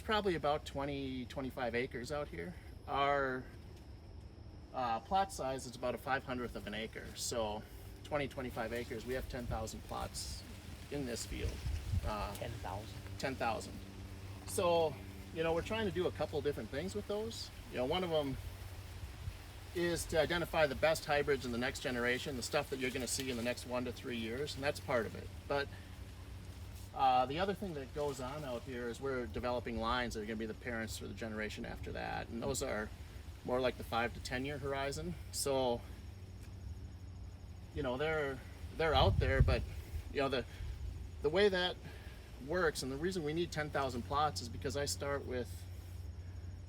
probably about 20-25 acres out here. Our plot size is about a 500th of an acre, so 20-25 acres. We have 10,000 plots in this field. 10,000. 10,000. So, we're trying to do a couple different things with those. One of them is to identify the best hybrids in the next generation, the stuff that you're going to see in the next 1 to 3 years, and that's part of it. But the other thing that goes on out here is we're developing lines that are going to be the parents for the generation after that, and those are more like the 5 to 10 year horizon. So, they're out there, but the way that works, and the reason we need 10,000 plots is because I start with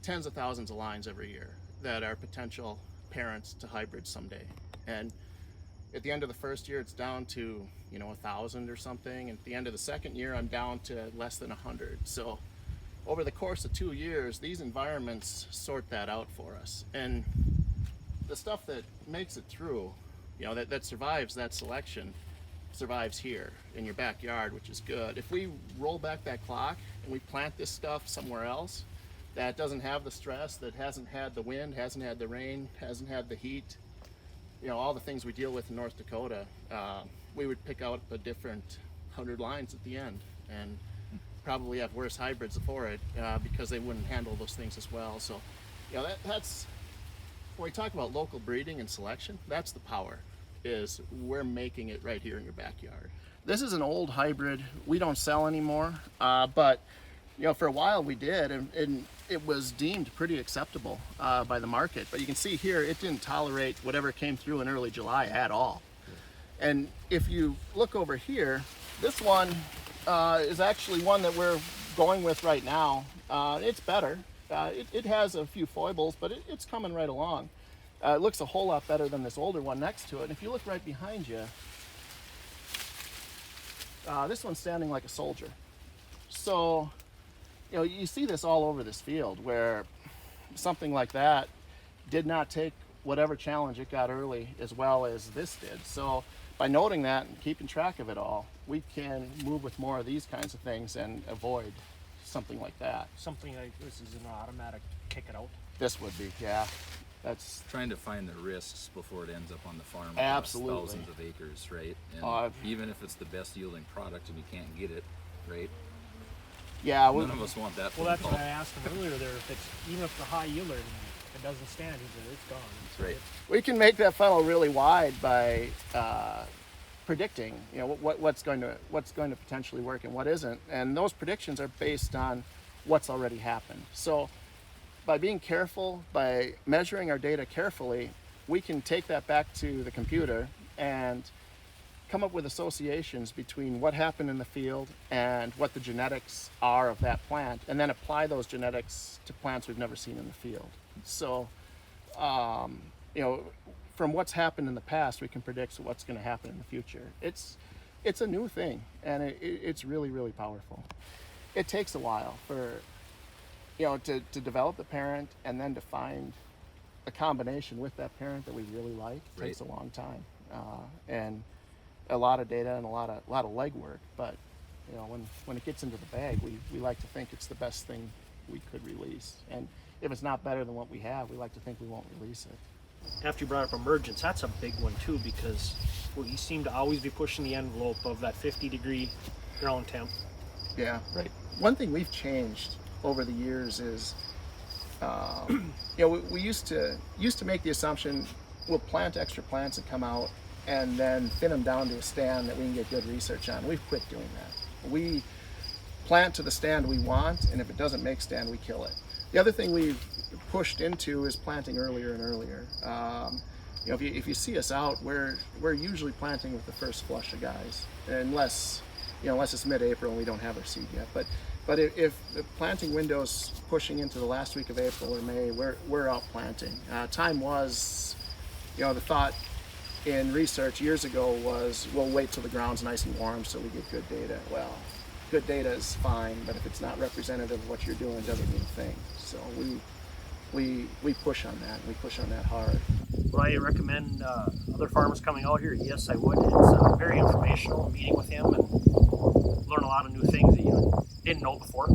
tens of thousands of lines every year that are potential parents to hybrids someday. And at the end of the first year, it's down to 1,000 or something. And at the end of the second year, I'm down to less than 100. So over the course of 2 years, these environments sort that out for us. And the stuff that makes it through, that survives that selection, survives here in your backyard, which is good. If we roll back that clock and we plant this stuff somewhere else that doesn't have the stress, that hasn't had the wind, hasn't had the rain, hasn't had the heat, all the things we deal with in North Dakota, we would pick out a different 100 lines at the end and probably have worse hybrids for it because they wouldn't handle those things as well. So, that's when we talk about local breeding and selection, that's the power, is we're making it right here in your backyard. This is an old hybrid we don't sell anymore, but for a while we did, and it was deemed pretty acceptable by the market. But you can see here, it didn't tolerate whatever came through in early July at all. And if you look over here, this one is actually one that we're going with right now. It's better. It has a few foibles, but it's coming right along. It looks a whole lot better than this older one next to it. And if you look right behind you, this one's standing like a soldier. So, you see this all over this field where something like that did not take whatever challenge it got early as well as this did. So by noting that and keeping track of it all, we can move with more of these kinds of things and avoid something like that. Something like this is an automatic kick it out. This would be, yeah. That's trying to find the risks before it ends up on the farm. Absolutely. Thousands of acres, right? And even if it's the best yielding product and you can't get it, right? Yeah, none of us want that. Well, that's what I asked him earlier there. Even if it's a high yielder and it doesn't stand, he said it's gone. That's right. We can make that funnel really wide by predicting, what's going to potentially work and what isn't, and those predictions are based on what's already happened. So, by being careful, by measuring our data carefully, we can take that back to the computer and come up with associations between what happened in the field and what the genetics are of that plant, and then apply those genetics to plants we've never seen in the field. So, from what's happened in the past, we can predict what's going to happen in the future. It's a new thing, and it's really, really powerful. It takes a while for, to develop the parent and then to find a combination with that parent that we really like. It takes a long time, and a lot of data and a lot of legwork, but when it gets into the bag, we like to think it's the best thing we could release, and if it's not better than what we have, we like to think we won't release it. After you brought up emergence, that's a big one too, because you seem to always be pushing the envelope of that 50-degree ground temp. Yeah, right. One thing we've changed over the years is, we used to make the assumption we'll plant extra plants that come out and then thin them down to a stand that we can get good research on. We've quit doing that. We plant to the stand we want, and if it doesn't make stand, we kill it. The other thing we've pushed into is planting earlier and earlier. If you see us out, we're usually planting with the first flush of guys, unless it's mid-April and we don't have our seed yet. But if the planting window's pushing into the last week of April or May, we're out planting. Time was, the thought in research years ago was, we'll wait till the ground's nice and warm so we get good data. Well, good data is fine, but if it's not representative of what you're doing, it doesn't mean a thing. So we push on that. We push on that hard. Would I recommend other farmers coming out here? Yes, I would. It's very informational, meeting with him and learn a lot of new things that you didn't know before.